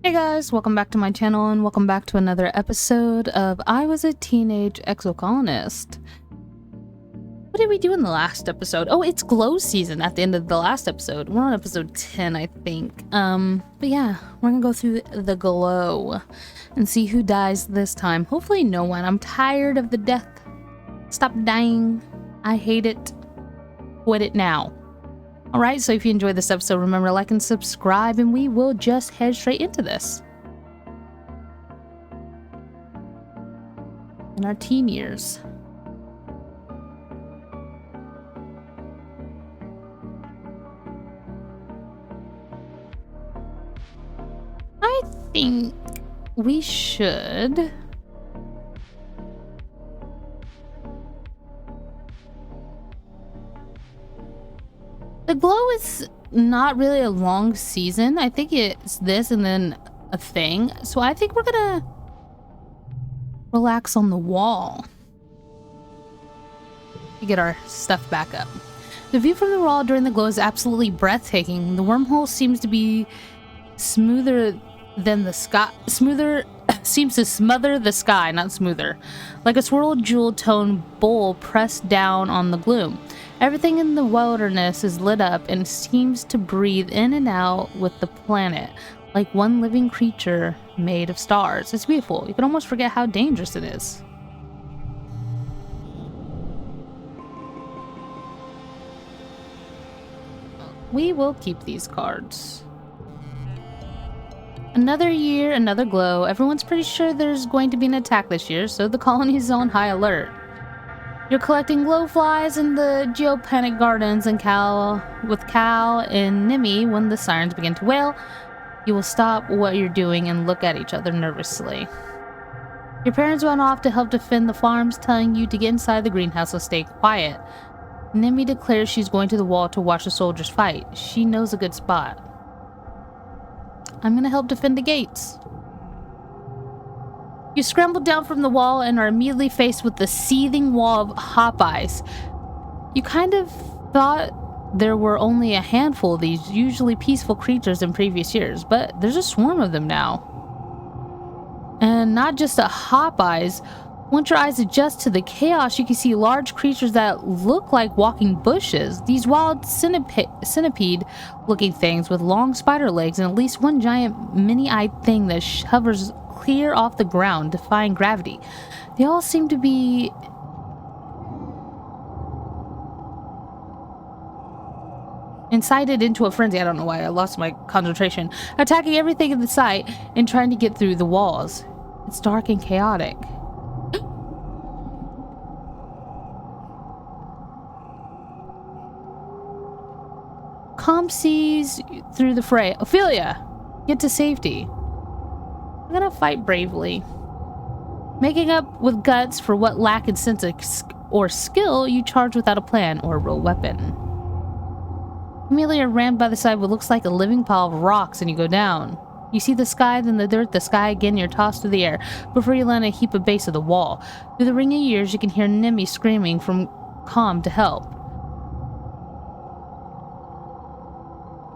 Hey guys, welcome back to my channel and welcome back to another episode of I Was a Teenage Exocolonist. What did we do in the last episode? Oh, it's glow season at the end of the last episode. We're on episode 10, I think. But yeah, we're gonna go through the glow and see who dies this time. Hopefully no one. I'm tired of the death. Stop dying. I hate it. Quit it now. Alright, so if you enjoyed this episode, remember to like and subscribe, and we will just head straight into this. In our teen years. I think we should... The glow is not really a long season. I think it's this and then a thing. So I think we're gonna relax on the wall. To get our stuff back up. The view from the wall during the glow is absolutely breathtaking. The wormhole seems to be smoother than the sky. Seems to smother the sky, not smoother. Like a swirled jewel tone bowl pressed down on the gloom. Everything in the wilderness is lit up and seems to breathe in and out with the planet, like one living creature made of stars. It's beautiful. You can almost forget how dangerous it is. We will keep these cards. Another year, another glow. Everyone's pretty sure there's going to be an attack this year, so the colony is on high alert. You're collecting glowflies in the geopanic gardens and with Cal and Nimmy. When the sirens begin to wail, you will stop what you're doing and look at each other nervously. Your parents run off to help defend the farms, telling you to get inside the greenhouse and stay quiet. Nimmy declares she's going to the wall to watch the soldiers fight. She knows a good spot. I'm gonna help defend the gates. You scramble down from the wall and are immediately faced with the seething wall of hop ice. You kind of thought there were only a handful of these usually peaceful creatures in previous years, but there's a swarm of them now. And not just a hop eyes. Once your eyes adjust to the chaos, you can see large creatures that look like walking bushes. These wild centipede-looking things with long spider legs and at least one giant mini-eyed thing that hovers clear off the ground, defying gravity. They all seem to be incited into a frenzy. I don't know why I lost my concentration. Attacking everything in the sight and trying to get through the walls. It's dark and chaotic. Calm sees through the fray. Ophelia, get to safety. I'm gonna fight bravely. Making up with guts for what lack in sense or skill, you charge without a plan or a real weapon. Amelia rammed by the side what looks like a living pile of rocks and you go down. You see the sky, then the dirt, the sky again, you're tossed through the air before you land a heap of base of the wall. Through the ring of years, you can hear Nimmy screaming from Calm to help.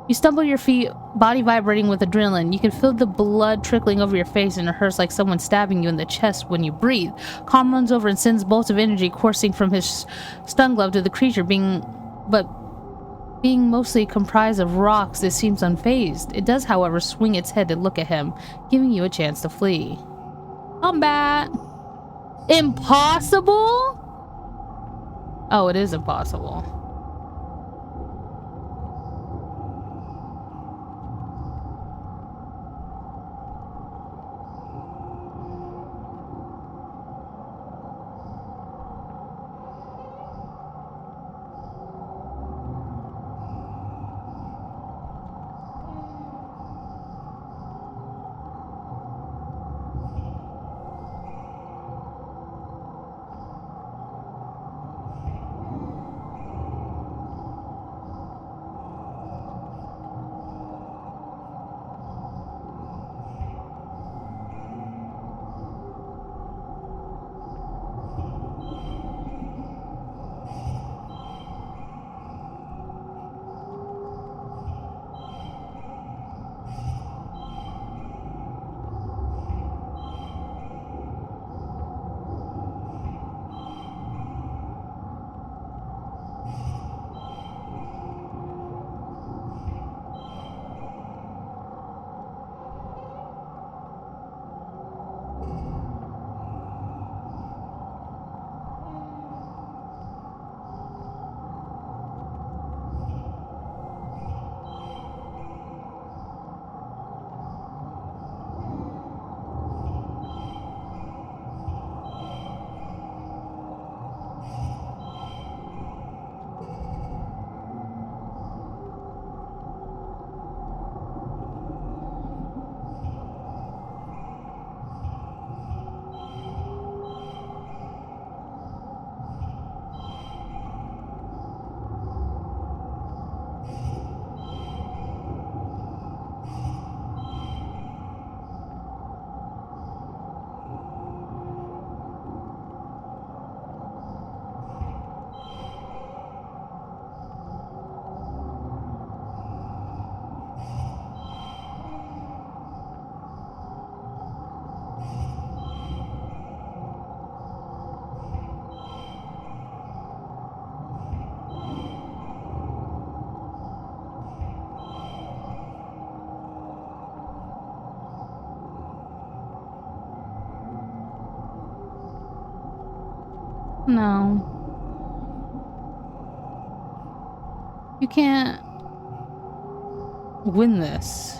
You stumble your feet, body vibrating with adrenaline. You can feel the blood trickling over your face and it hurts like someone stabbing you in the chest when you breathe. Calm runs over and sends bolts of energy coursing from his stun glove to the creature, being mostly comprised of rocks. It seems unfazed. It does, however, swing its head to look at him, giving you a chance to flee. Combat! Impossible? Oh, it is impossible. No. You can't win this.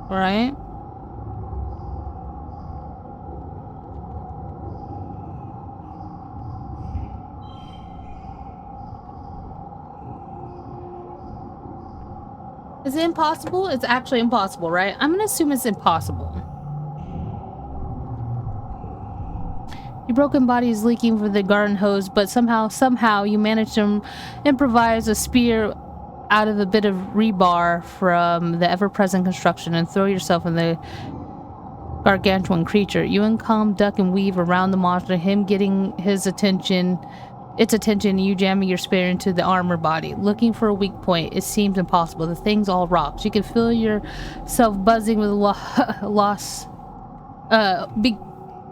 Right? Is it impossible? It's actually impossible, right? I'm gonna assume it's impossible. Your broken body is leaking for the garden hose, but somehow you manage to improvise a spear out of a bit of rebar from the ever-present construction and throw yourself in the gargantuan creature. You and Calm duck and weave around the monster, him getting its attention, you jamming your spear into the armor body. Looking for a weak point, it seems impossible. The thing's all rocks. You can feel yourself buzzing with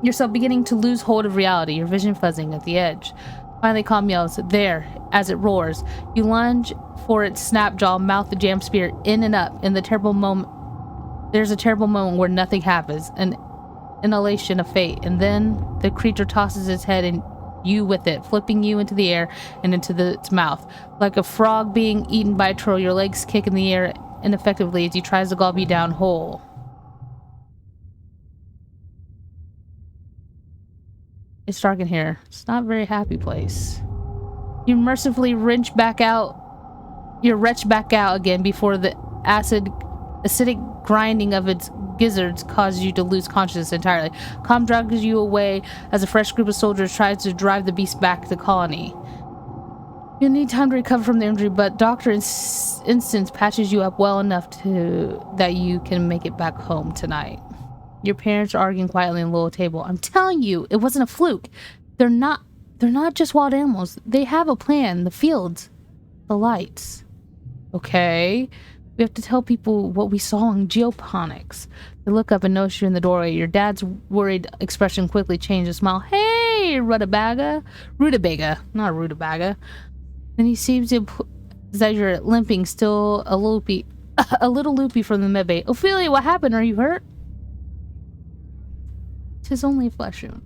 yourself beginning to lose hold of reality, your vision fuzzing at the edge. Finally, Calm yells, "There!" as it roars. You lunge for its snap jaw, mouth the jam spear in and up. In the terrible moment, there's a terrible moment where nothing happens, an inhalation of fate, and then the creature tosses its head and you with it, flipping you into the air and into its mouth. Like a frog being eaten by a troll, your legs kick in the air ineffectively as he tries to gulp you down whole. It's dark in here. It's not a very happy place. You mercifully wrench back out. You're wretched back out again before the acidic grinding of its gizzards causes you to lose consciousness entirely. Calm drags you away as a fresh group of soldiers tries to drive the beast back to the colony. You'll need time to recover from the injury, but Dr. Instance patches you up well enough that you can make it back home tonight. Your parents are arguing quietly on the little table. I'm telling you, it wasn't a fluke. They're not just wild animals. They have a plan. The fields. The lights. Okay. We have to tell people what we saw in geoponics. They look up and notice you in the doorway. Your dad's worried expression quickly changes. Smile. Hey, rutabaga. Not rutabaga. And he seems to that you're limping, still a little loopy from the medbay. Ophelia, what happened? Are you hurt? 'Tis only a flesh wound.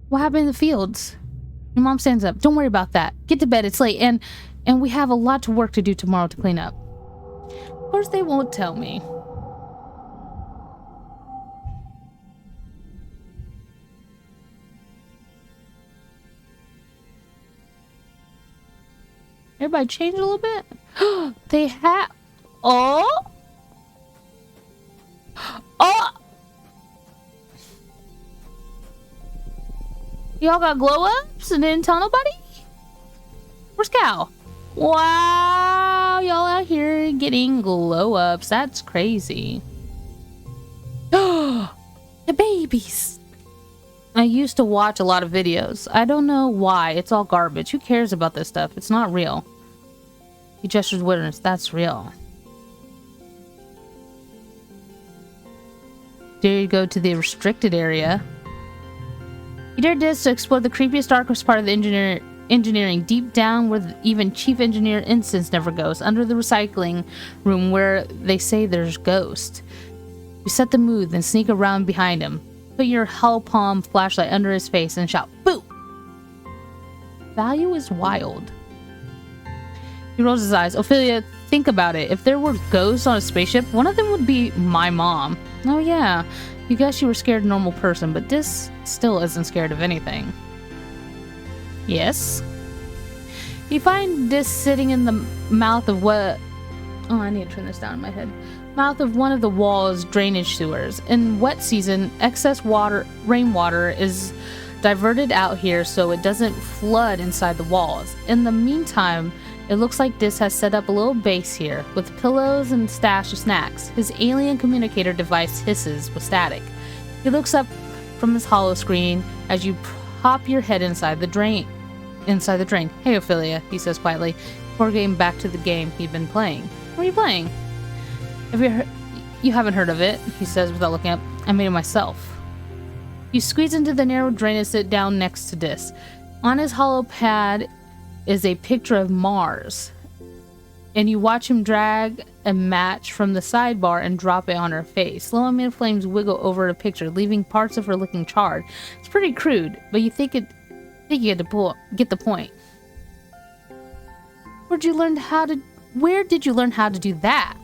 What happened in the fields? Your mom stands up. Don't worry about that. Get to bed. It's late, and we have a lot of work to do tomorrow to clean up. Of course, they won't tell me. Everybody change a little bit. They have. Oh. Y'all got glow ups and didn't tell nobody? Where's Cal? Wow, y'all out here getting glow ups. That's crazy. The babies. I used to watch a lot of videos. I don't know why. It's all garbage. Who cares about this stuff? It's not real. He gestures wilderness. That's real. Dare you go to the restricted area? You dare this to explore the creepiest, darkest part of the engineering, deep down where even Chief Engineer Instance never goes, under the recycling room where they say there's ghosts. You set the mood, then sneak around behind him. Put your hollow palm flashlight under his face and shout, "Boo!" Value is wild. He rolls his eyes. Ophelia, think about it. If there were ghosts on a spaceship, one of them would be my mom. Oh yeah, you guess you were scared of a normal person, but this still isn't scared of anything. Yes? You find this sitting in the mouth of what... Oh, I need to turn this down in my head. Mouth of one of the wall's drainage sewers. In wet season, excess rainwater is diverted out here so it doesn't flood inside the walls. In the meantime, it looks like Dis has set up a little base here, with pillows and stash of snacks. His alien communicator device hisses with static. He looks up from his hollow screen as you pop your head inside the drain. Hey, Ophelia, he says quietly, before getting back to the game he'd been playing. What are you playing? You haven't heard of it, he says without looking up. I made it myself. You squeeze into the narrow drain and sit down next to Dis. On his hollow pad is a picture of Mars. and you watch him drag a match from the sidebar and drop it on her face. Slow animated flames wiggle over the picture, leaving parts of her looking charred. It's pretty crude, but you think you get the point. Where did you learn how to do that?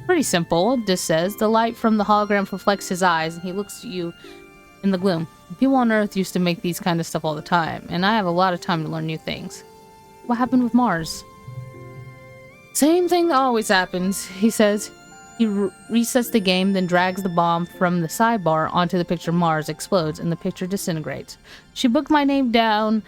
Pretty simple, Dis says. The light from the hologram reflects his eyes, and he looks at you in the gloom. People on Earth used to make these kind of stuff all the time, and I have a lot of time to learn new things. What happened with Mars? Same thing that always happens, he says. He resets the game, then drags the bomb from the sidebar onto the picture. Mars explodes, and the picture disintegrates. She booked my name down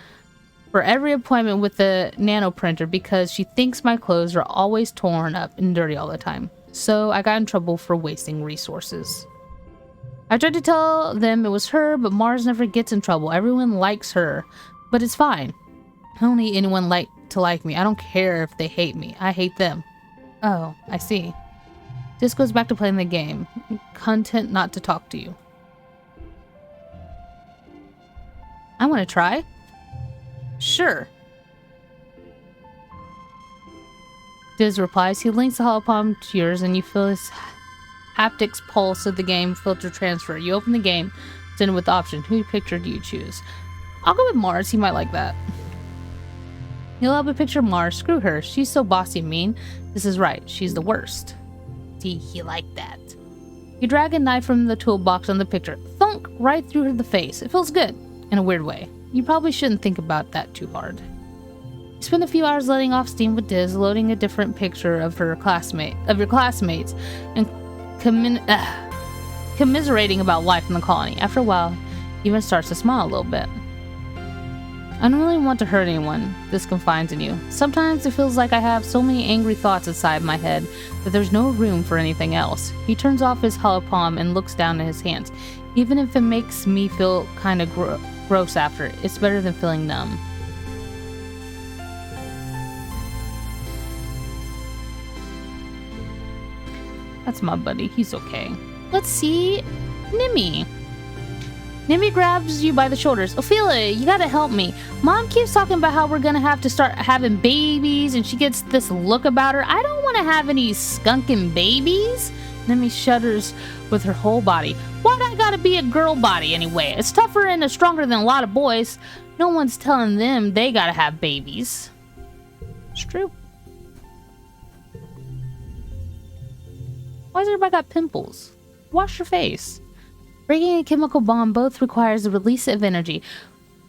for every appointment with the nano printer because she thinks my clothes are always torn up and dirty all the time. So I got in trouble for wasting resources. I tried to tell them it was her, but Mars never gets in trouble. Everyone likes her, but it's fine. I don't need anyone to like me. I don't care if they hate me. I hate them. Oh, I see. This goes back to playing the game. Content not to talk to you. I want to try. Sure. Diz replies. He links the holopalm to yours, and you feel his haptics pulse of the game filter transfer. You open the game, then with the option. Who picture do you choose? I'll go with Mars. He might like that. You'll have a picture of Mars. Screw her. She's so bossy and mean. This is right. She's the worst. See, he liked that. You drag a knife from the toolbox on the picture. Thunk! Right through the face. It feels good. In a weird way. You probably shouldn't think about that too hard. You spend a few hours letting off steam with Diz, loading a different picture of your classmates, and commiserating about life in the colony. After a while, he even starts to smile a little bit. I don't really want to hurt anyone. This confides in you. Sometimes it feels like I have so many angry thoughts inside my head that there's no room for anything else. He turns off his holopalm and looks down at his hands. Even if it makes me feel kind of gross after, it's better than feeling numb. That's my buddy. He's okay. Let's see Nimmy. Nimmy grabs you by the shoulders. Ophelia, you gotta help me. Mom keeps talking about how we're gonna have to start having babies, and she gets this look about her. I don't want to have any skunking babies. Nimmy shudders with her whole body. Why'd I gotta be a girl body anyway? It's tougher and stronger than a lot of boys. No one's telling them they gotta have babies. It's true. Why's everybody got pimples? Wash your face. Breaking a chemical bond both requires the release of energy.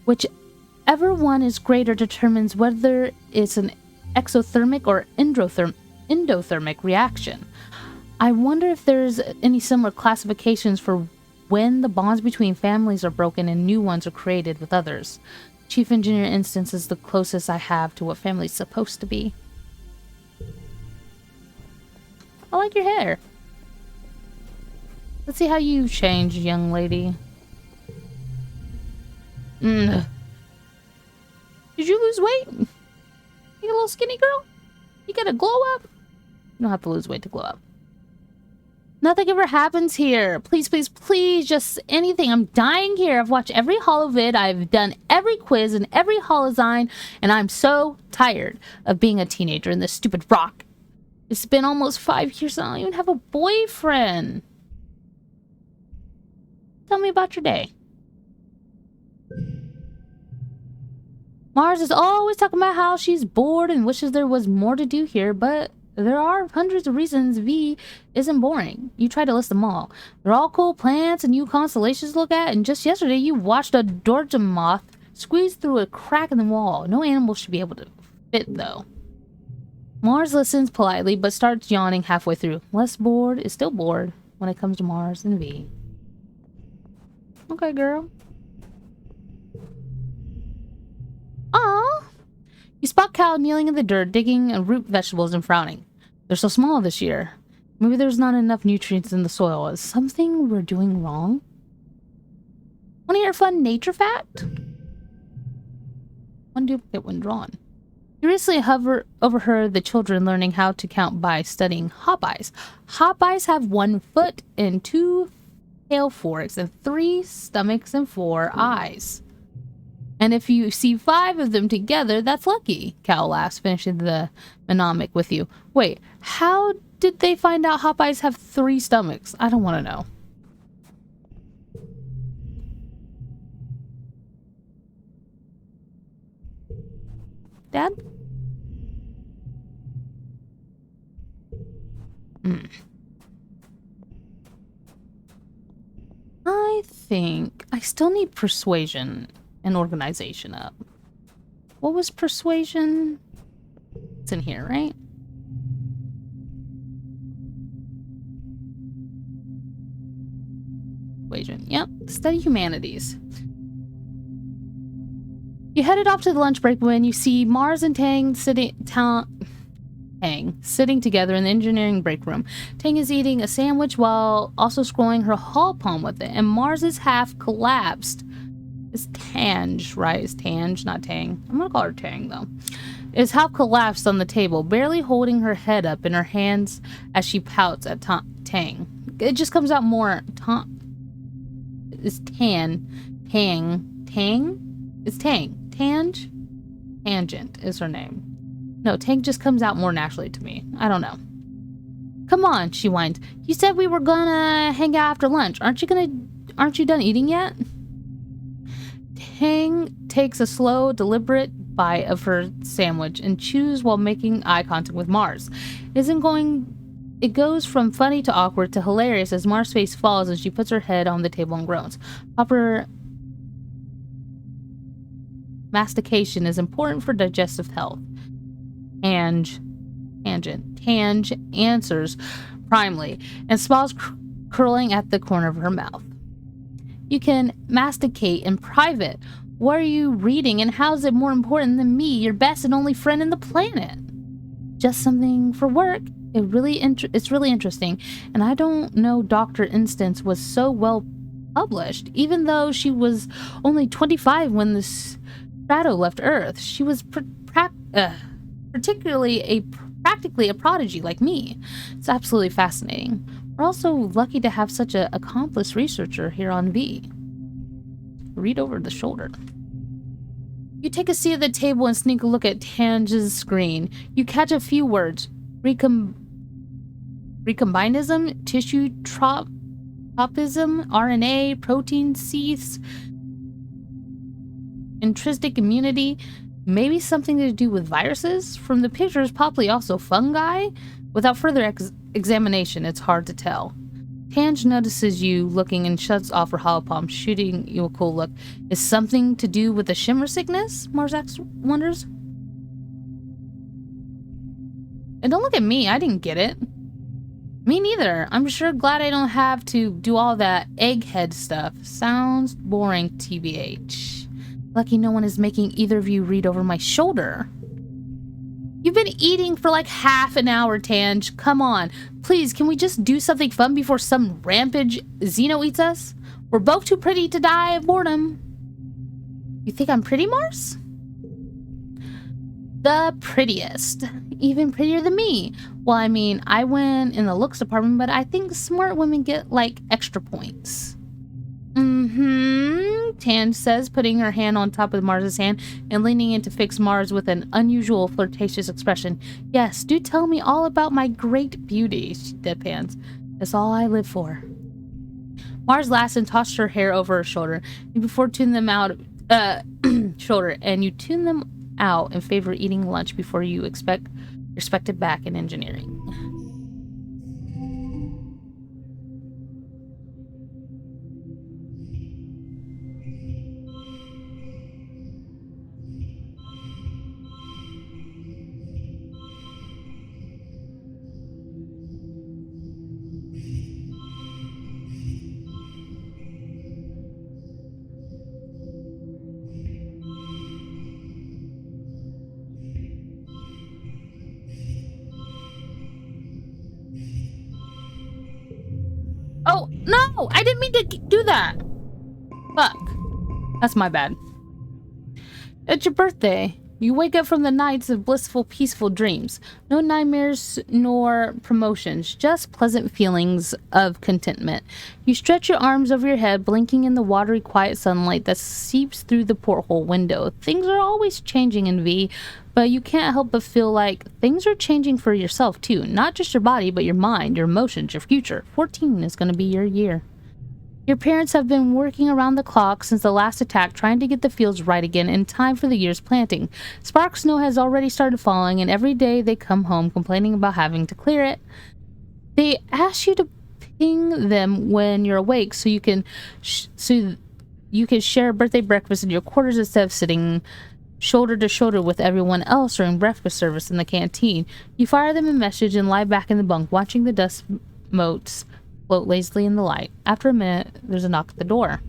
Whichever one is greater determines whether it's an exothermic or endothermic reaction. I wonder if there's any similar classifications for when the bonds between families are broken and new ones are created with others. Chief Engineer instance is the closest I have to what family's supposed to be. I like your hair. Let's see how you change, young lady. Did you lose weight? You a little skinny girl? You got a glow up? You don't have to lose weight to glow up. Nothing ever happens here. Please, please, please, just anything. I'm dying here. I've watched every holovid. I've done every quiz and every holozyne, and I'm so tired of being a teenager in this stupid rock. It's been almost 5 years and I don't even have a boyfriend. Tell me about your day. Mars is always talking about how she's bored and wishes there was more to do here, but there are hundreds of reasons V isn't boring. You try to list them all. They're all cool plants and new constellations to look at, and just yesterday you watched a Dorja moth squeeze through a crack in the wall. No animal should be able to fit, though. Mars listens politely, but starts yawning halfway through. Less bored is still bored when it comes to Mars and V. Okay, girl. Aw! You spot Cal kneeling in the dirt, digging root vegetables and frowning. They're so small this year. Maybe there's not enough nutrients in the soil. Is something we're doing wrong? Want to hear a fun nature fact? One duplicate when drawn. Curiously overheard the children learning how to count by studying hop-eyes. Hop-eyes have 1 foot and 2 tail forks and 3 stomachs and 4 eyes. And if you see 5 of them together, that's lucky, Cal laughs, finishing the mnemonic with you. Wait, how did they find out hot eyes have 3 stomachs? I don't want to know. Dad? I think I still need persuasion and organization up. What was persuasion? It's in here, right? Persuasion. Yep. Study humanities. You headed off to the lunch break when you see Mars and Tang sitting together in the engineering break room. Tang is eating a sandwich while also scrolling her hall palm with it, and Mars is half collapsed. It's Tange, right? It's Tange, not Tang. I'm gonna call her Tang, though. Is half collapsed on the table, barely holding her head up in her hands as she pouts at Tang. It just comes out more. It's Tang. It's Tang. Tange? Tangent is her name. No, Tang just comes out more naturally to me. I don't know. Come on, she whines. You said we were gonna hang out after lunch. Aren't you done eating yet? Tang takes a slow, deliberate bite of her sandwich and chews while making eye contact with Mars. It goes from funny to awkward to hilarious as Mars' face falls as she puts her head on the table and groans. Proper mastication is important for digestive health. Tange answers primely and smiles curling at the corner of her mouth. You can masticate in private. What are you reading and how is it more important than me, your best and only friend in the planet? Just something for work. It's really interesting, and I don't know Dr. Instance was so well published, even though she was only 25 when the Strato left Earth. She was practically a prodigy like me. It's absolutely fascinating. We're also lucky to have such an accomplished researcher here on V. Read over the shoulder. You take a seat at the table and sneak a look at Tange's screen. You catch a few words. Recombinism, tissue tropism, RNA, protein seeds, intrinsic immunity, maybe something to do with viruses? From the pictures, probably also fungi? Without further examination, it's hard to tell. Tange notices you looking and shuts off her hollow palm, shooting you a cool look. Is something to do with the shimmer sickness? Marzax wonders. And don't look at me, I didn't get it. Me neither. I'm sure glad I don't have to do all that egghead stuff. Sounds boring, TBH. Lucky no one is making either of you read over my shoulder. You've been eating for like half an hour, Tange. Come on. Please, can we just do something fun before some rampage Xeno eats us? We're both too pretty to die of boredom. You think I'm pretty, Mars? The prettiest. Even prettier than me. Well, I mean, I win in the looks department, but I think smart women get, like, extra points. Tange says, putting her hand on top of Mars's hand and leaning in to fix Mars with an unusual flirtatious expression. Yes, do tell me all about my great beauty, she deadpans. That's all I live for. Mars laughs and tosses her hair over her shoulder. And before tuning them out, you tune them out in favor of eating lunch before you expected back in engineering. Oh, no! I didn't mean to do that! Fuck. That's my bad. It's your birthday. You wake up from the nights of blissful, peaceful dreams. No nightmares nor promotions, just pleasant feelings of contentment. You stretch your arms over your head, blinking in the watery, quiet sunlight that seeps through the porthole window. Things are always changing in V, but you can't help but feel like things are changing for yourself too. Not just your body, but your mind, your emotions, your future. 14 is going to be your year. Your parents have been working around the clock since the last attack, trying to get the fields right again in time for the year's planting. Spark snow has already started falling, and every day they come home complaining about having to clear it. They ask you to ping them when you're awake so you can share a birthday breakfast in your quarters instead of sitting shoulder to shoulder with everyone else during breakfast service in the canteen. You fire them a message and lie back in the bunk, watching the dust motes float lazily in the light. After a minute, there's a knock at the door.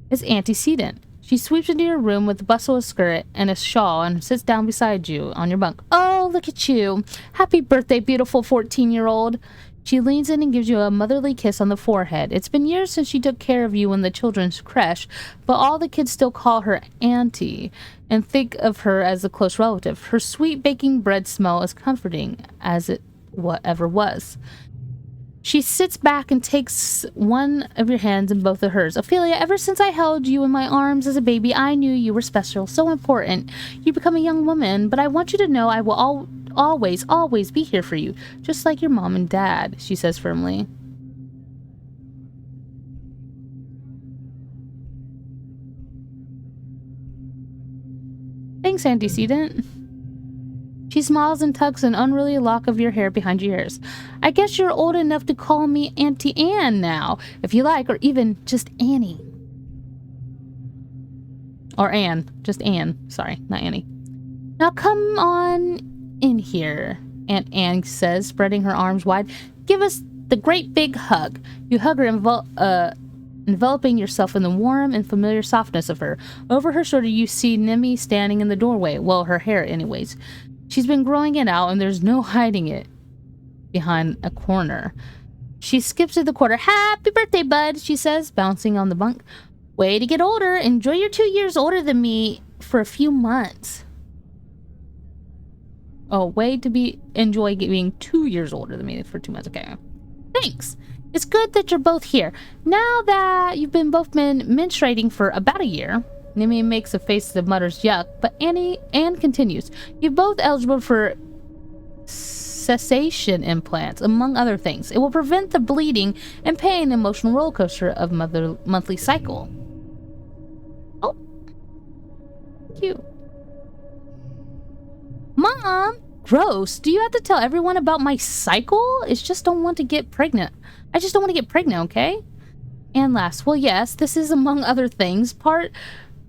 It's Antecedent. She sweeps into your room with a bustle of skirt and a shawl and sits down beside you on your bunk. Oh, look at you. Happy birthday, beautiful 14-year-old. She leans in and gives you a motherly kiss on the forehead. It's been years since she took care of you in the children's creche, but all the kids still call her Auntie and think of her as a close relative. Her sweet baking bread smell is comforting as it ever was. She sits back and takes one of your hands in both of hers. Ophelia, ever since I held you in my arms as a baby, I knew you were special, so important. You become a young woman, but I want you to know I will always be here for you, just like your mom and dad, she says firmly. Thanks, Antecedent. She smiles and tucks an unruly lock of your hair behind your ears. I guess you're old enough to call me Auntie Anne now, if you like, or even just Annie. Or Anne. Just Anne. Sorry, not Annie. Now come on in here, Aunt Anne says, spreading her arms wide. Give us the great big hug. You hug her, enveloping yourself in the warm and familiar softness of her. Over her shoulder, you see Nemi standing in the doorway. Well, her hair, anyways. She's been growing it out, and there's no hiding it behind a corner. She skips to the corner. Happy birthday, bud, she says, bouncing on the bunk. Way to get older. Enjoy your 2 years older than me for a few months. Oh, way to enjoy being 2 years older than me for 2 months. Okay. Thanks. It's good that you're both here. Now that you've both been menstruating for about a year, Nimi makes a face that mutters yuck, but Anne continues. You're both eligible for cessation implants, among other things. It will prevent the bleeding and pain emotional roller coaster of monthly cycle. Oh. Cute. Mom! Gross. Do you have to tell everyone about my cycle? I just don't want to get pregnant. Okay? Anne laughs. Well, yes, this is among other things part,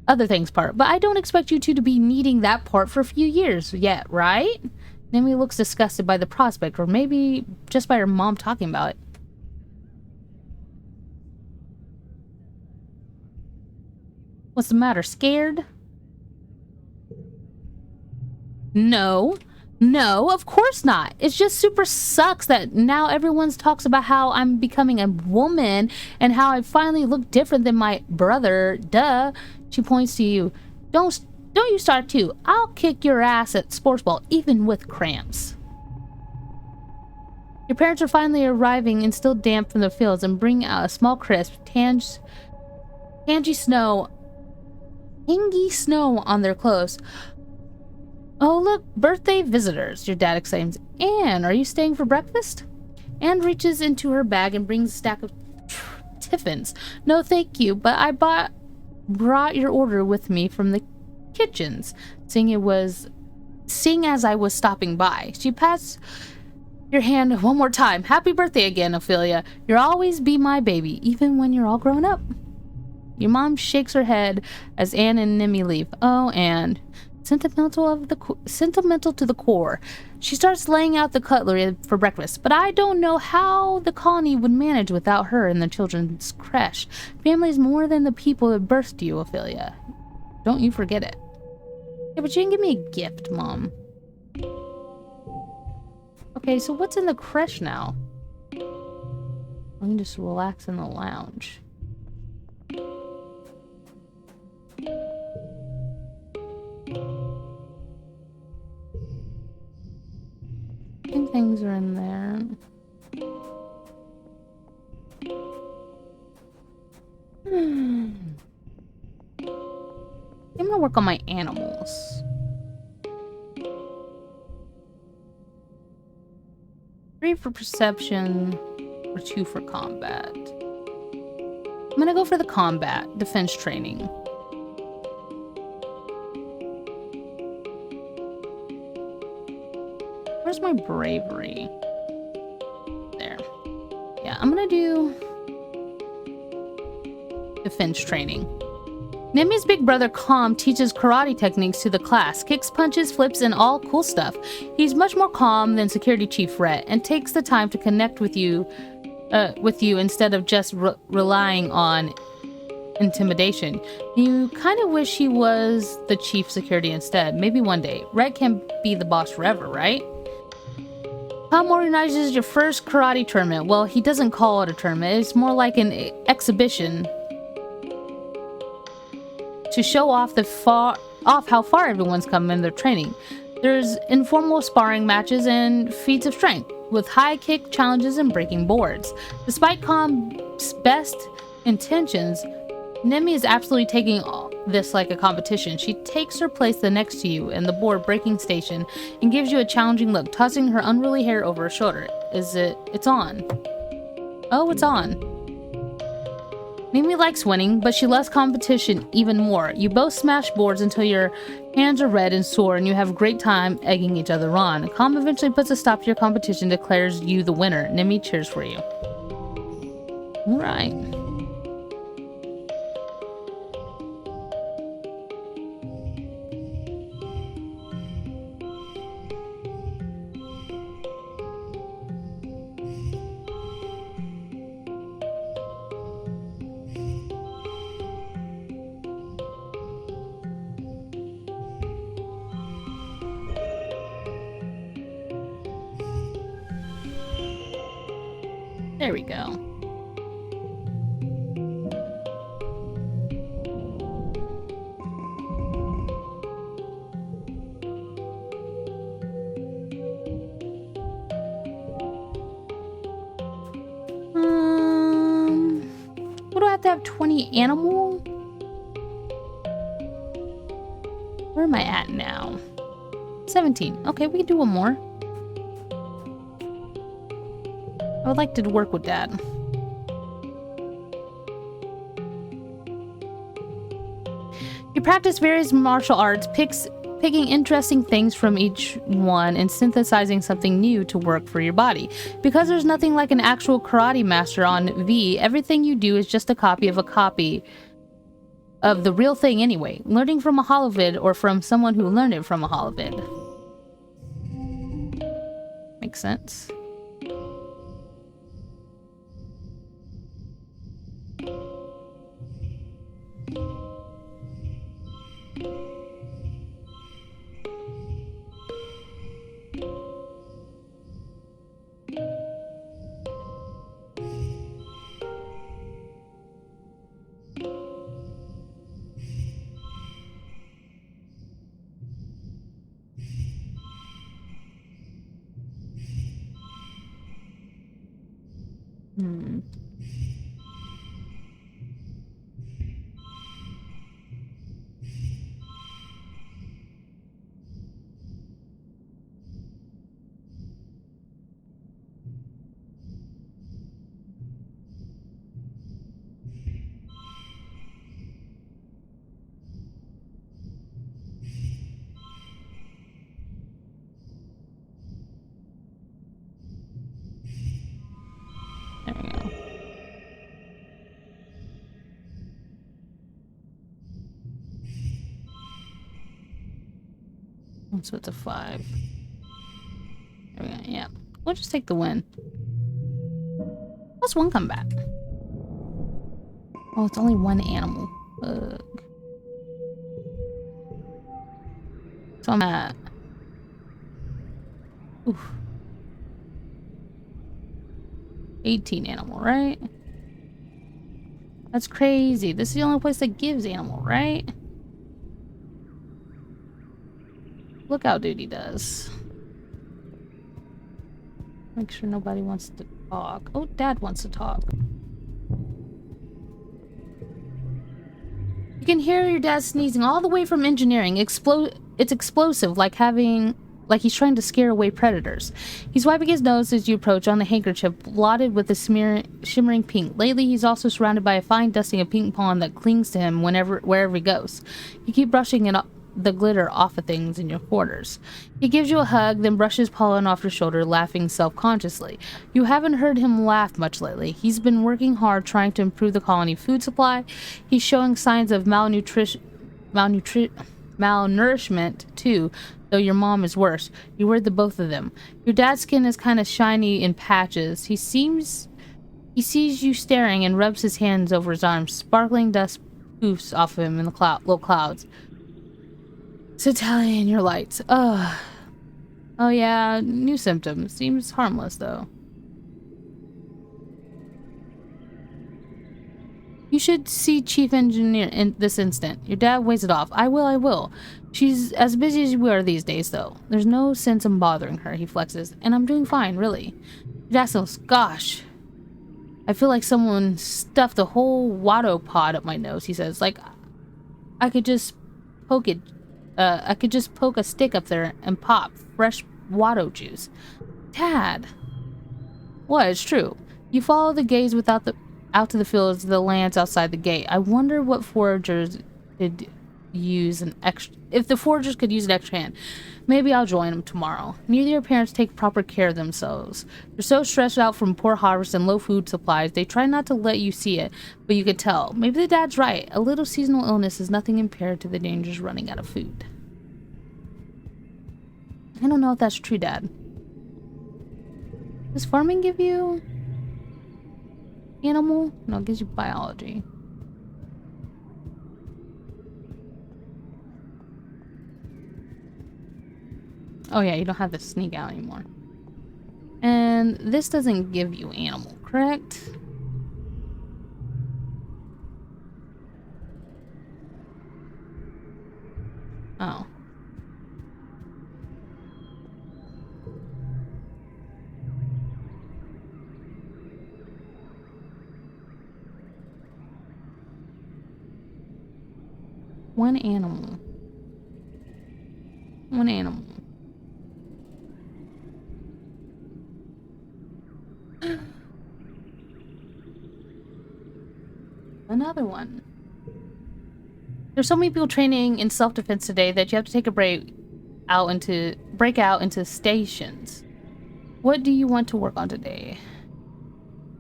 but I don't expect you two to be needing that part for a few years yet, right? Nemi looks disgusted by the prospect, or maybe just by her mom talking about it. What's the matter, scared? No, of course not. It just super sucks that now everyone talks about how I'm becoming a woman and how I finally look different than my brother. Duh. She points to you. Don't you start too. I'll kick your ass at sports ball, even with cramps. Your parents are finally arriving and still damp from the fields and bring out a small crisp, tangy snow on their clothes. Oh, look, birthday visitors, your dad exclaims. Anne, are you staying for breakfast? Anne reaches into her bag and brings a stack of tiffins. No, thank you, but I brought your order with me from the kitchens, seeing as I was stopping by. She passed your hand one more time. Happy birthday again, Ophelia. You'll always be my baby, even when you're all grown up. Your mom shakes her head as Anne and Nemi leave. Oh, Anne. Sentimental to the core. She starts laying out the cutlery for breakfast, but I don't know how the colony would manage without her in the children's creche. Family's more than the people that birthed you, Ophelia. Don't you forget it. Yeah, but you can give me a gift, Mom. Okay, so what's in the creche now? I can just relax in the lounge. things are in there. I'm gonna work on my animals. 3 for perception, or 2 for combat. I'm gonna go for the combat, defense training. Where's my bravery? There. Yeah, I'm gonna do defense training. Nemi's big brother Calm teaches karate techniques to the class, kicks, punches, flips, and all cool stuff. He's much more calm than Security Chief Rhett and takes the time to connect with you instead of just relying on intimidation. You kind of wish he was the chief security instead. Maybe one day. Rhett can't be the boss forever, right? Calm organizes your first karate tournament. Well, he doesn't call it a tournament. It's more like an exhibition to show off how far everyone's come in their training. There's informal sparring matches and feats of strength, with high kick challenges and breaking boards. Despite Calm's best intentions, Nemi is absolutely taking this like a competition. She takes her place next to you in the board breaking station and gives you a challenging look, tossing her unruly hair over her shoulder. It's on. Oh, it's on. Mimi likes winning, but she loves competition even more. You both smash boards until your hands are red and sore, and you have a great time egging each other on. Calm eventually puts a stop to your competition, declares you the winner. Nimi cheers for you. Alright. There we go. What do I have to have 20 animal? Where am I at now? 17. Okay, we can do one more. I would like to work with that. You practice various martial arts, picking interesting things from each one and synthesizing something new to work for your body. Because there's nothing like an actual karate master on V, everything you do is just a copy of the real thing anyway. Learning from a holovid or from someone who learned it from a holovid. Makes sense. There we go. So it's a 5. There we go. Yeah. We'll just take the win. Plus 1 combat. Oh, it's only 1 animal. Ugh. So I'm at... Oof. 18 animal, right? That's crazy. This is the only place that gives animal, right? Lookout duty does. Make sure nobody wants to talk. Oh, Dad wants to talk. You can hear your dad sneezing all the way from engineering. It's explosive, like he's trying to scare away predators. He's wiping his nose as you approach on the handkerchief blotted with a shimmering pink. Lately, he's also surrounded by a fine dusting of pink pollen that clings to him wherever he goes. You keep brushing the glitter off of things in your quarters. He gives you a hug, then brushes pollen off your shoulder, laughing self-consciously. You haven't heard him laugh much lately. He's been working hard trying to improve the colony food supply. He's showing signs of malnourishment too, though your mom is worse. You worried the both of them. Your dad's skin is kind of shiny in patches. He sees you staring and rubs his hands over his arms. Sparkling dust poofs off of him in the little clouds. So tally in your lights. Oh yeah, new symptoms. Seems harmless though. You should see Chief Engineer in this instant. Your dad weighs it off. I will. She's as busy as we are these days though. There's no sense in bothering her, he flexes. And I'm doing fine, really. Your dad says, gosh. I feel like someone stuffed a whole Watto pod up my nose, he says. Like, I could just poke a stick up there and pop fresh Watto juice. Dad! What? It's true. You follow the gaze out to the fields of the lands outside the gate. I wonder what foragers could use if the foragers could use an extra hand. Maybe I'll join them tomorrow. Neither your parents take proper care of themselves. They're so stressed out from poor harvests and low food supplies, they try not to let you see it, but you could tell. Maybe the dad's right. A little seasonal illness is nothing compared to the dangers running out of food. I don't know if that's true, Dad. Does farming give you animal? No, it gives you biology. Oh yeah, you don't have to sneak out anymore. And this doesn't give you animal, correct? Oh. One animal. One animal. Another one. There's so many people training in self-defense today that you have to take a break out into stations. What do you want to work on today?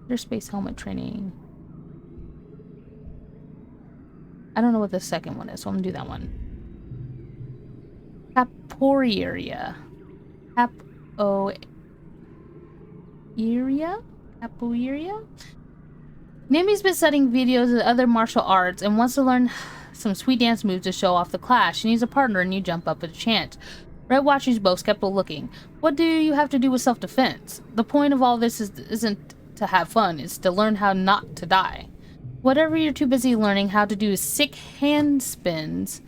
There's space helmet training. I don't know what the second one is, so I'm gonna do that one. Capoeira. Capoeira? Nami's been studying videos of other martial arts and wants to learn some sweet dance moves to show off the class. She needs a partner and you jump up at a chance. Red watches you both, skeptical looking. What do you have to do with self-defense? The point of all this isn't to have fun, it's to learn how not to die. Whatever you're too busy learning how to do sick hand spins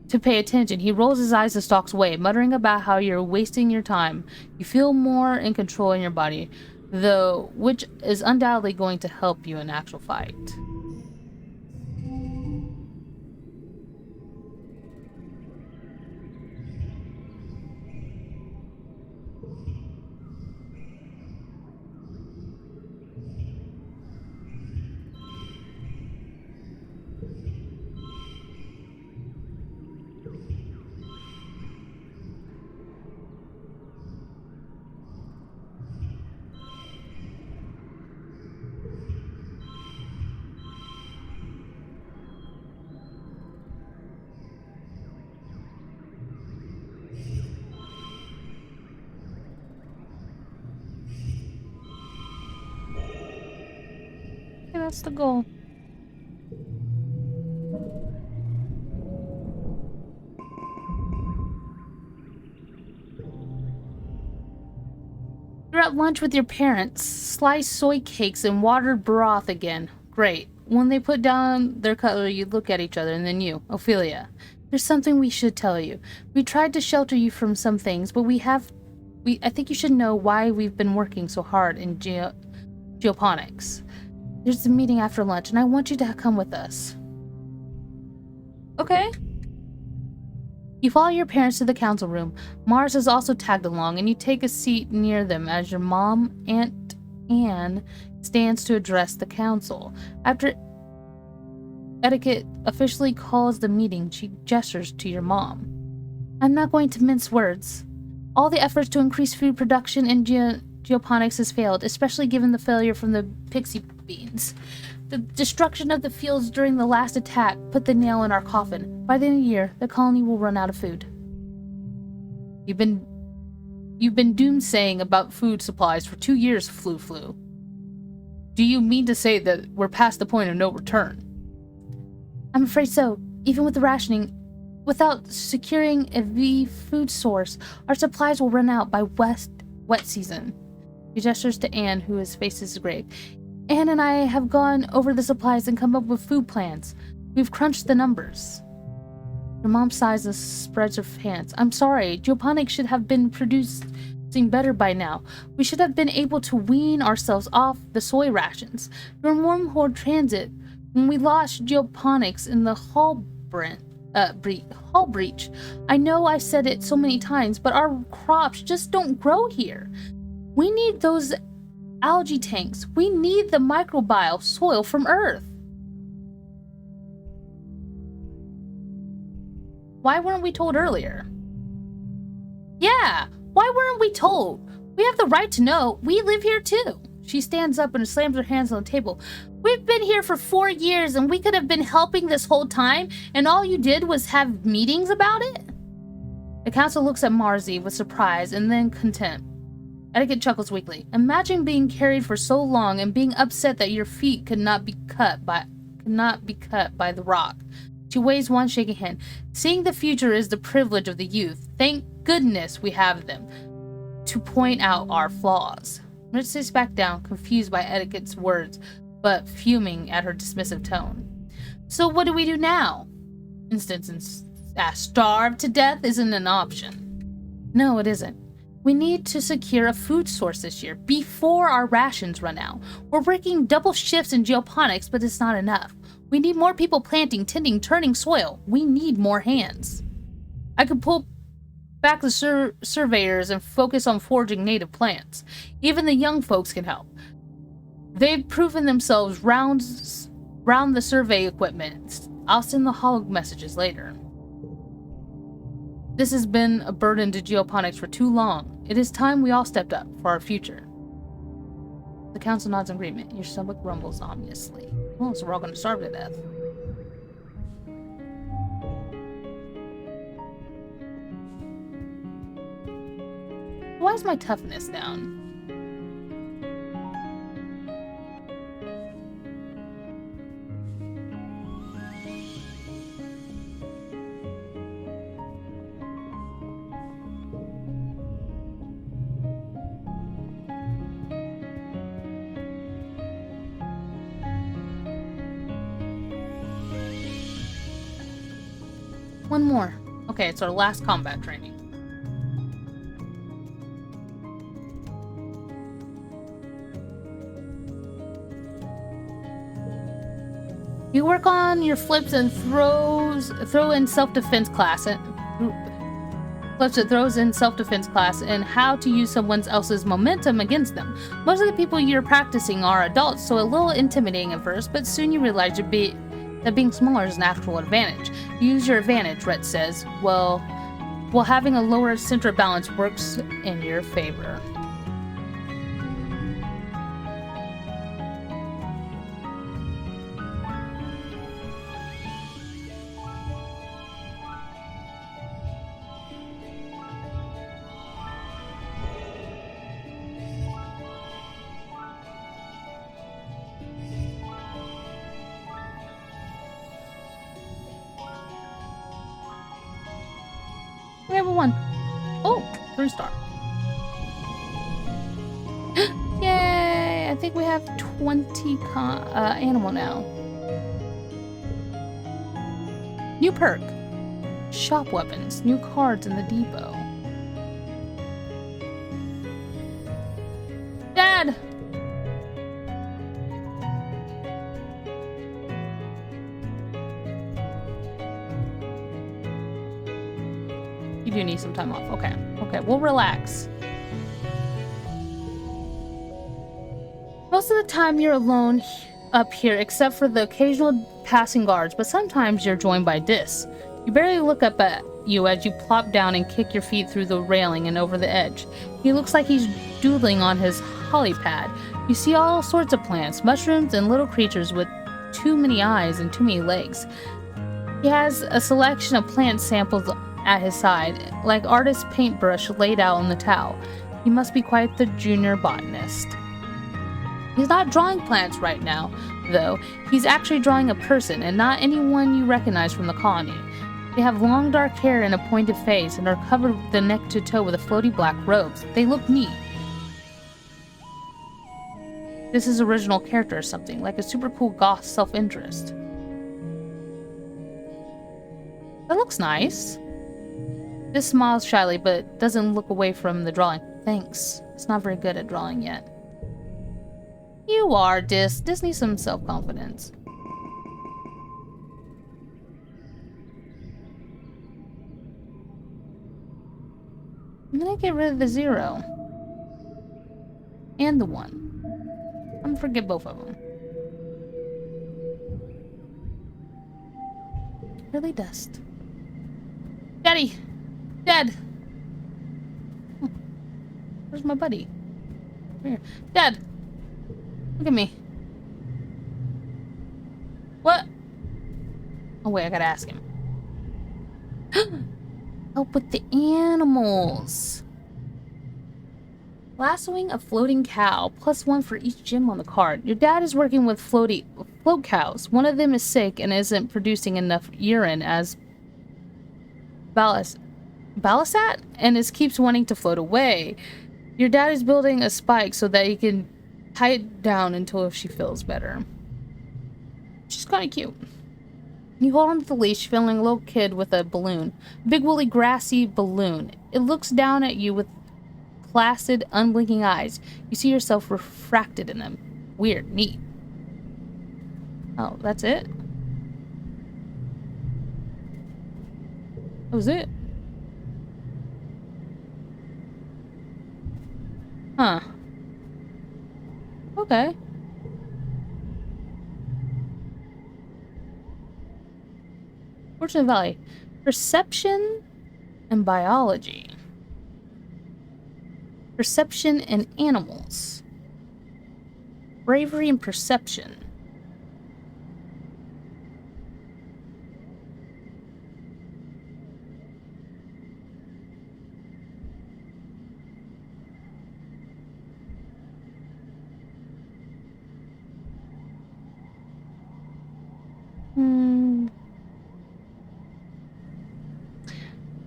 to pay attention. He rolls his eyes and stalks away, muttering about how you're wasting your time. You feel more in control in your body, though, which is undoubtedly going to help you in actual fight. That's the goal. You're at lunch with your parents. Sliced soy cakes and watered broth again. Great. When they put down their cutlery, you look at each other, and then you, Ophelia. There's something we should tell you. We tried to shelter you from some things, but we I think you should know why we've been working so hard in geoponics. There's a meeting after lunch, and I want you to come with us. Okay. You follow your parents to the council room. Mars is also tagged along, and you take a seat near them as your mom, Aunt Anne, stands to address the council. After etiquette officially calls the meeting, she gestures to your mom. I'm not going to mince words. All the efforts to increase food production in geoponics has failed, especially given the failure from the pixie beans. The destruction of the fields during the last attack put the nail in our coffin. By the end of the year, the colony will run out of food. You've been doomsaying about food supplies for 2 years, Flu. Do you mean to say that we're past the point of no return? I'm afraid so. Even with the rationing, without securing a food source, our supplies will run out by wet season. He gestures to Anne, whose face is grave. Anne and I have gone over the supplies and come up with food plans. We've crunched the numbers. Your mom sighs and spreads her hands. I'm sorry. Geoponics should have been producing better by now. We should have been able to wean ourselves off the soy rations. During wormhole transit, when we lost geoponics in the hull breach. I know I've said it so many times, but our crops just don't grow here. We need those algae tanks. We need the microbial soil from Earth. Why weren't we told earlier? Yeah, why weren't we told? We have the right to know. We live here too. She stands up and slams her hands on the table. We've been here for 4 years and we could have been helping this whole time, and all you did was have meetings about it? The council looks at Marzi with surprise and then contempt. Etiquette chuckles weakly. Imagine being carried for so long and being upset that your feet could not be cut by the rock. She waves one shaking hand. Seeing the future is the privilege of the youth. Thank goodness we have them to point out our flaws. Rich sits back down, confused by Etiquette's words, but fuming at her dismissive tone. So what do we do now? Starve to death isn't an option. No, it isn't. We need to secure a food source this year, before our rations run out. We're working double shifts in geoponics, but it's not enough. We need more people planting, tending, turning soil. We need more hands. I could pull back the surveyors and focus on foraging native plants. Even the young folks can help. They've proven themselves round the survey equipment. I'll send the holo messages later. This has been a burden to geoponics for too long. It is time we all stepped up for our future. The council nods in agreement. Your stomach rumbles ominously. Oh, so we're all going to starve to death. Why is my toughness down? One more. Okay, it's our last combat training. You work on your flips and throw in self-defense class and how to use someone else's momentum against them. Most of the people you're practicing are adults, so a little intimidating at first, but soon you realize that being smaller is an actual advantage. Use your advantage, Rhett says. Well, having a lower center of balance works in your favor. We have a 1. Oh, 3-star. Yay! I think we have 20 animal now. New perk. Shop weapons. New cards in the depot. You do need some time off. Okay. Okay, we'll relax. Most of the time you're alone up here, except for the occasional passing guards, but sometimes you're joined by Dis. You barely look up at you as you plop down and kick your feet through the railing and over the edge. He looks like he's doodling on his holly pad. You see all sorts of plants, mushrooms, and little creatures with too many eyes and too many legs. He has a selection of plant samples at his side, like artist's paintbrush laid out on the towel. He must be quite the junior botanist. He's not drawing plants right now, though. He's actually drawing a person, and not anyone you recognize from the colony. They have long dark hair and a pointed face, and are covered from the neck to toe with floaty black robes. They look neat. This is original character or something, like a super cool goth self-interest. That looks nice. This smiles shyly, but doesn't look away from the drawing. Thanks. It's not very good at drawing yet. You are, Dis. Dis needs some self-confidence. I'm gonna get rid of the 0. And the 1. I'm gonna forget both of them. Really dust. Daddy! Dad! Oh, where's my buddy? Here. Dad! Look at me. What? Oh wait, I gotta ask him. Help with the animals. Lassoing a floating cow, +1 for each gym on the card. Your dad is working with float cows. One of them is sick and isn't producing enough urine as Balasat, and keeps wanting to float away. Your dad is building a spike so that he can tie it down until she feels better. She's kind of cute. You hold on to the leash, feeling a little kid with a balloon. Big woolly grassy balloon. It looks down at you with placid, unblinking eyes. You see yourself refracted in them. Weird. Neat. Oh, that's it? That was it? Huh. Okay. Fortune Valley. Perception and biology. Perception and animals. Bravery and perception.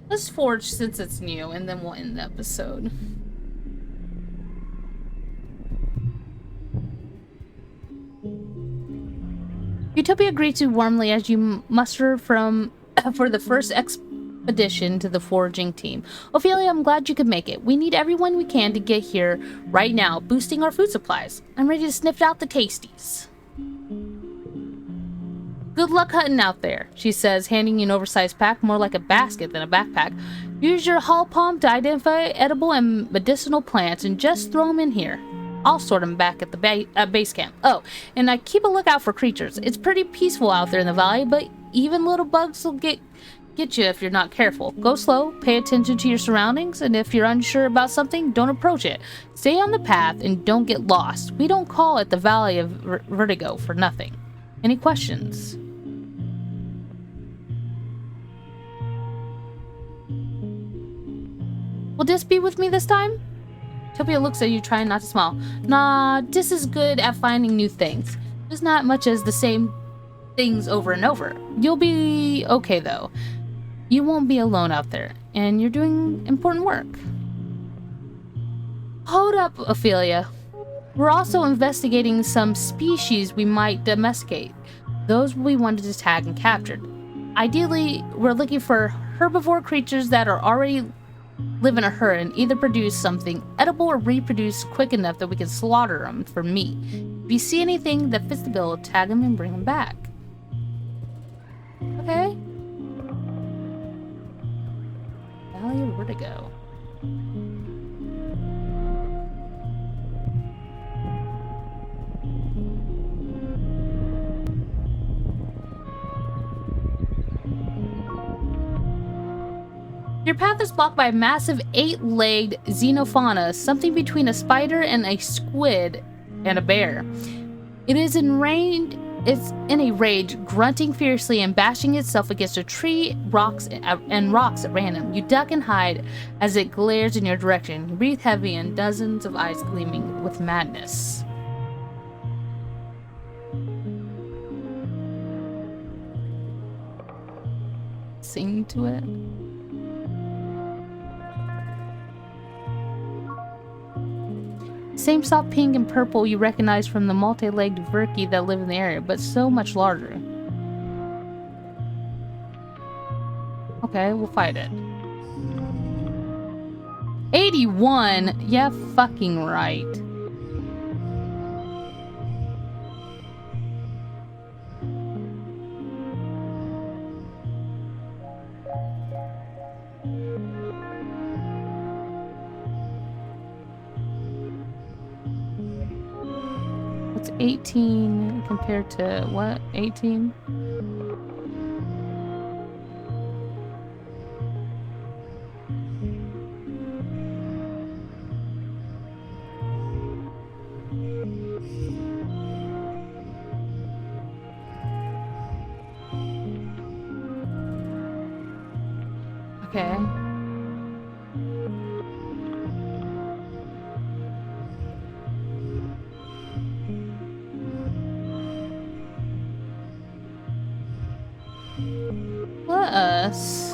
Let's forge since it's new, and then we'll end the episode. Utopia greets you warmly as you muster for the first expedition to the foraging team. Ophelia, I'm glad you could make it. We need everyone we can to get here right now, boosting our food supplies. I'm ready to sniff out the tasties. Good luck hunting out there, she says, handing you an oversized pack, more like a basket than a backpack. Use your hull palm to identify edible and medicinal plants and just throw them in here. I'll sort them back at the base camp. Oh, and I keep a lookout for creatures. It's pretty peaceful out there in the valley, but even little bugs will get you if you're not careful. Go slow, pay attention to your surroundings, and if you're unsure about something, don't approach it. Stay on the path and don't get lost. We don't call it the Valley of Vertigo for nothing. Any questions? Will Dis be with me this time? Utopia looks at you, trying not to smile. Nah, Dis is good at finding new things. There's not much as the same things over and over. You'll be okay, though. You won't be alone out there, and you're doing important work. Hold up, Ophelia. We're also investigating some species we might domesticate. Those we wanted to tag and captured. Ideally, we're looking for herbivore creatures that are already live in a herd and either produce something edible or reproduce quick enough that we can slaughter them for meat. If you see anything that fits the bill, tag them and bring them back. Okay. Valley Where'd it go? Your path is blocked by a massive 8-legged xenofauna, something between a spider and a squid and a bear. It's in a rage, grunting fiercely and bashing itself against a tree, rocks at random. You duck and hide as it glares in your direction. You breathe heavy and dozens of eyes gleaming with madness. Sing to it. Same soft pink and purple you recognize from the multi-legged Verki that live in the area, but so much larger. Okay, we'll fight it. 81? Yeah, fucking right. What's 18 compared to what? 18? Okay. Let us...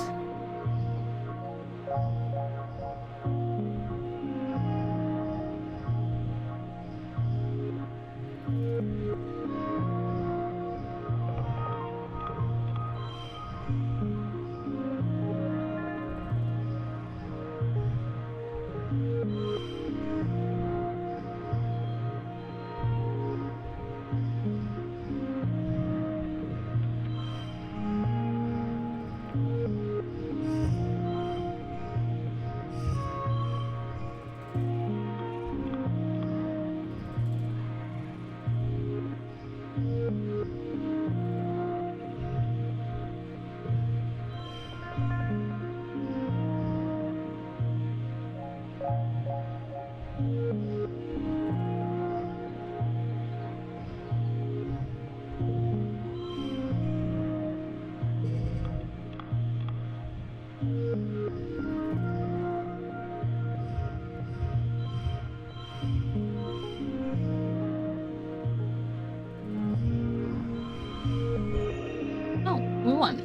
Oh, we won.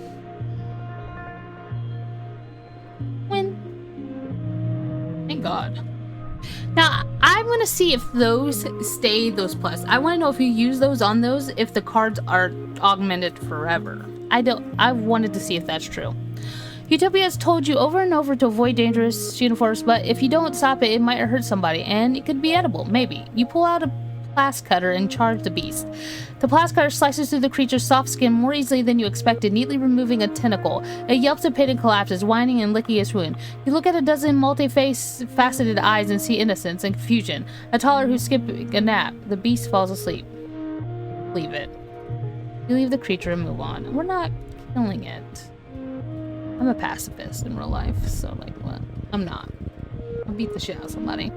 Win. Thank God. Now, I'm gonna see if those stay those plus. I want to know if you use those on those, if the cards are augmented forever. I wanted to see if that's true. Utopia has told you over and over to avoid dangerous xenophores, but if you don't stop it, it might hurt somebody, and it could be edible, maybe. You pull out a blast cutter and charge the beast. The blast cutter slices through the creature's soft skin more easily than you expected, neatly removing a tentacle. It yelps in pain and collapses, whining and licking its wound. You look at a dozen multi-faceted eyes and see innocence and confusion. A toddler who's skipping a nap. The beast falls asleep. Leave it. You leave the creature and move on. We're not killing it. I'm a pacifist in real life, so like what? I'm not. I'll beat the shit out of somebody.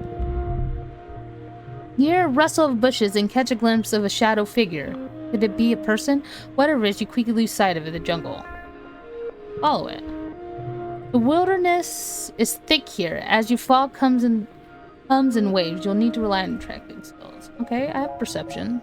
You hear a rustle of bushes and catch a glimpse of a shadow figure. Could it be a person? Whatever it is, you quickly lose sight of it in the jungle. Follow it. The wilderness is thick here. As your fog comes in waves, you'll need to rely on tracking skills. Okay, I have perception.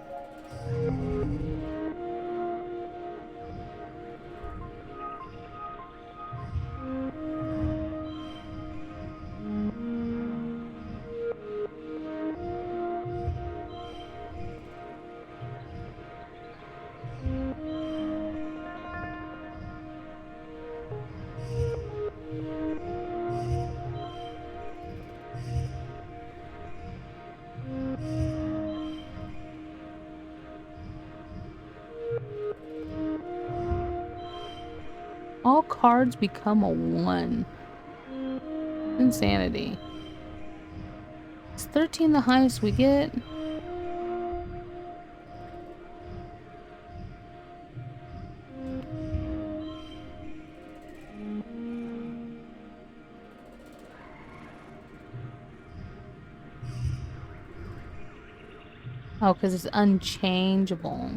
All cards become a 1. Insanity. Is 13 the highest we get? Oh, because it's unchangeable.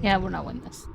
Yeah, we're not winning this.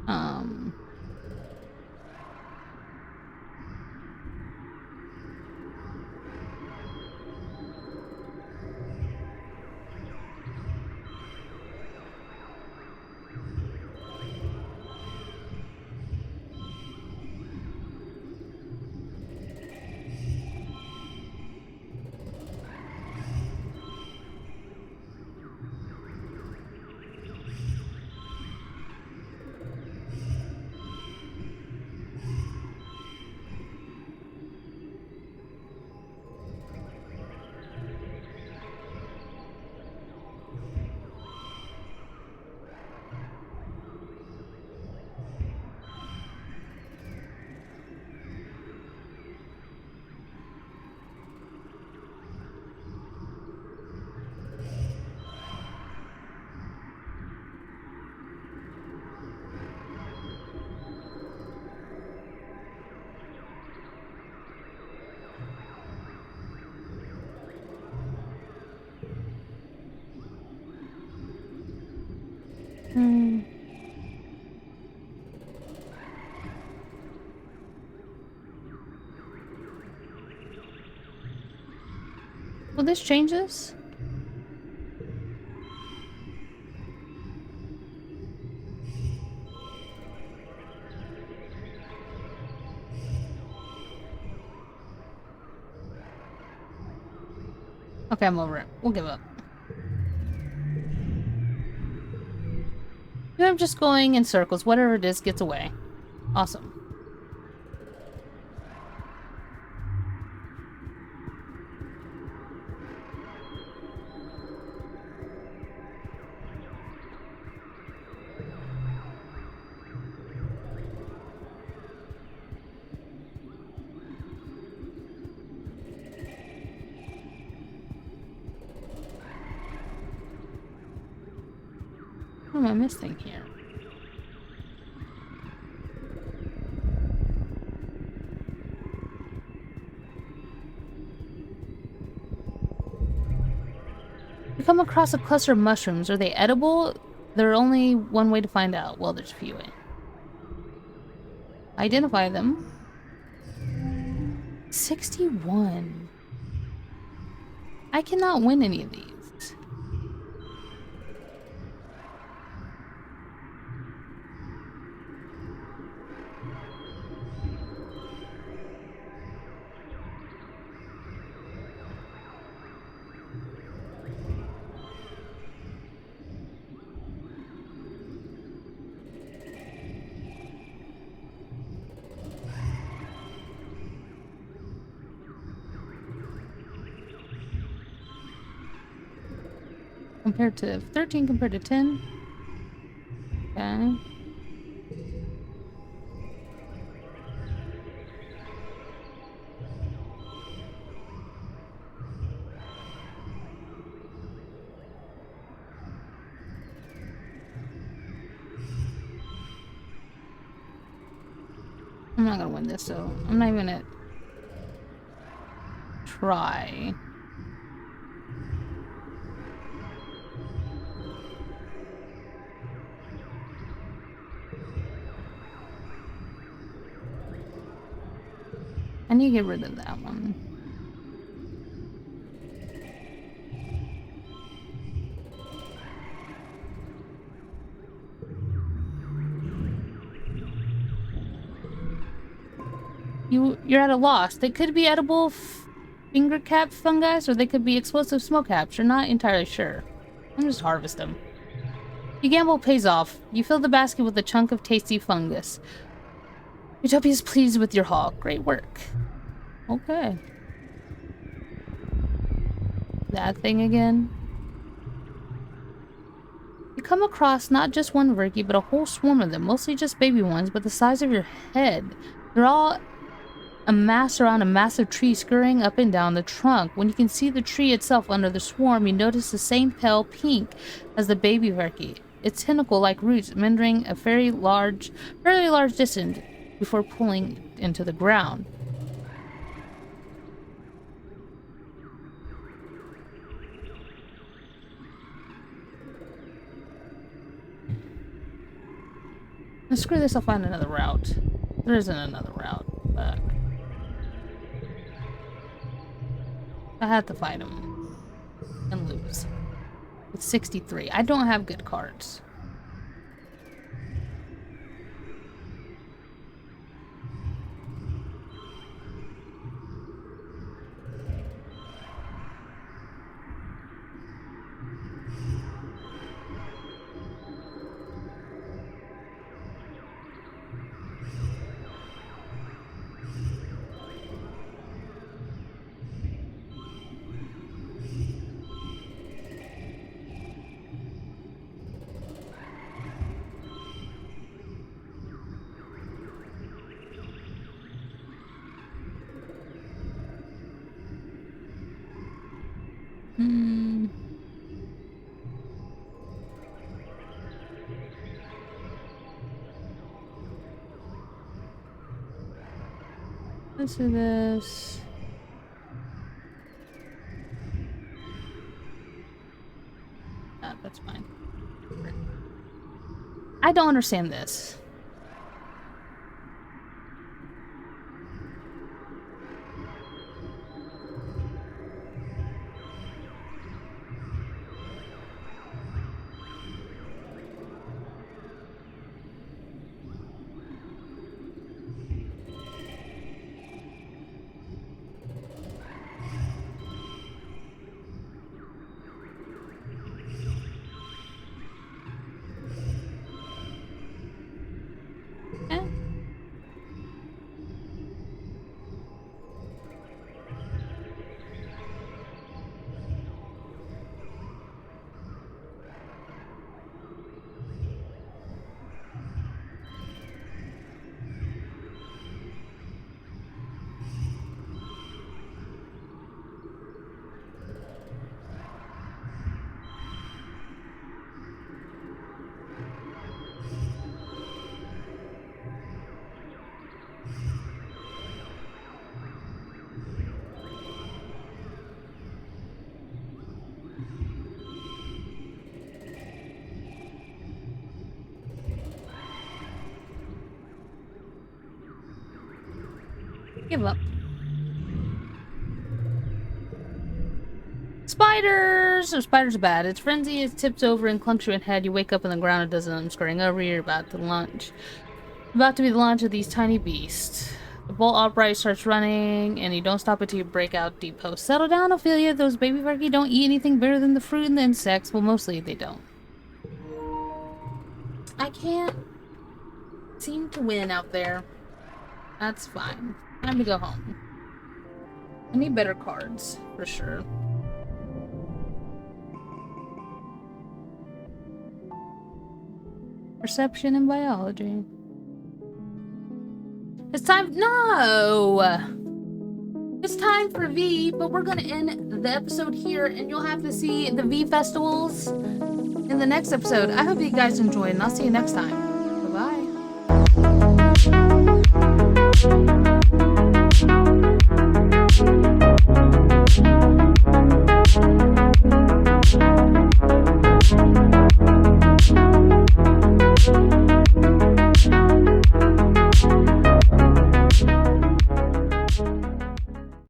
Will this change this? Okay, I'm over it. We'll give up. I'm just going in circles. Whatever it is gets away. Awesome. What am I missing here? You come across a cluster of mushrooms. Are they edible? There's only one way to find out. Well, there's a few ways. Identify them. 61. I cannot win any of these. Compared to 13 compared to 10. Okay. I'm not gonna win this, so I'm not even gonna try. I need to get rid of that one. You're at a loss. They could be edible finger cap fungi, or they could be explosive smoke caps. You're not entirely sure. I'm just harvest them. Your gamble pays off. You fill the basket with a chunk of tasty fungus. Utopia is pleased with your haul. Great work. Okay. That thing again. You come across not just one Verky, but a whole swarm of them. Mostly just baby ones, but the size of your head. They're all amassed around a massive tree scurrying up and down the trunk. When you can see the tree itself under the swarm, you notice the same pale pink as the baby Verky. Its tentacle-like roots meandering a fairly large distance before pulling into the ground. Now, screw this, I'll find another route. There isn't another route, but I had to fight him and lose. With 63. I don't have good cards. Let's do this. That's fine. I don't understand this. Give up. Spiders! Oh, spiders are bad. Its frenzy is tips over and clunks your head. You wake up on the ground, a dozen of them scurrying over you. You're about to be the launch of these tiny beasts. The bolt upright starts running, and you don't stop until you break out deep post. Settle down, Ophelia. Those baby Verky don't eat anything better than the fruit and the insects. Well, mostly they don't. I can't seem to win out there. That's fine. Time to go home. I need better cards, for sure. Perception and biology. It's time. No! It's time for V, but we're gonna end the episode here, and you'll have to see the V festivals in the next episode. I hope you guys enjoyed, and I'll see you next time. Bye-bye.